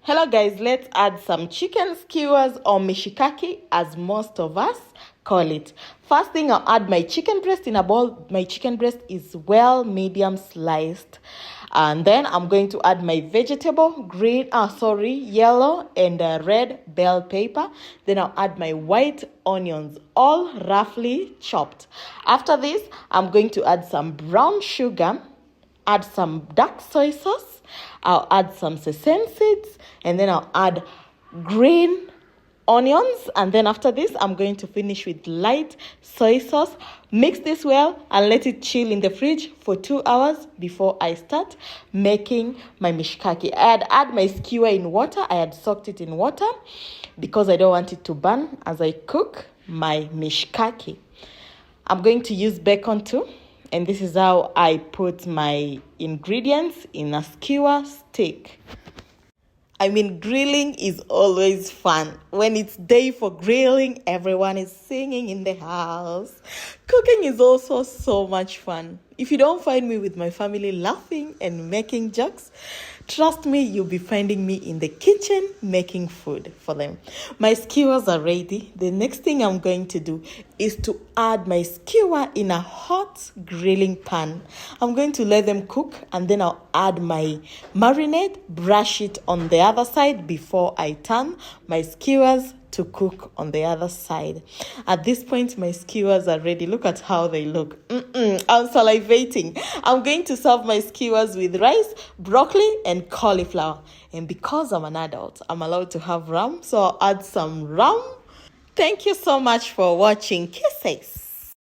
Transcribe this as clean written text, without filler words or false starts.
Hello guys, let's add some chicken skewers or mishkaki as most of us call it. First thing, I'll add my chicken breast in a bowl. My chicken breast is well medium sliced. And then I'm going to add my vegetable, yellow and red bell pepper. Then I'll add my white onions, all roughly chopped. After this, I'm going to add some brown sugar, add some dark soy sauce, I'll add some sesame seeds, and then I'll add green onions. And then after this, I'm going to finish with light soy sauce. Mix this well and let it chill in the fridge for 2 hours before I start making my mishkaki. I had add my skewer in water. I had soaked it in water because I don't want it to burn as I cook my mishkaki. I'm going to use bacon too. And this is how I put my ingredients in a skewer stick. I mean, grilling is always fun. When it's day for grilling, everyone is singing in the house. Cooking is also so much fun. If you don't find me with my family laughing and making jokes, trust me, you'll be finding me in the kitchen making food for them. My skewers are ready. The next thing I'm going to do is to add my skewer in a hot grilling pan. I'm going to let them cook and then I'll add my marinade, brush it on the other side before I turn my skewers to cook on the other side. At this point, my skewers are ready. Look at how they look. I'm salivating. I'm going to serve my skewers with rice, broccoli, and cauliflower. And because I'm an adult, I'm allowed to have rum, so I'll add some rum. Thank you so much for watching. Kisses.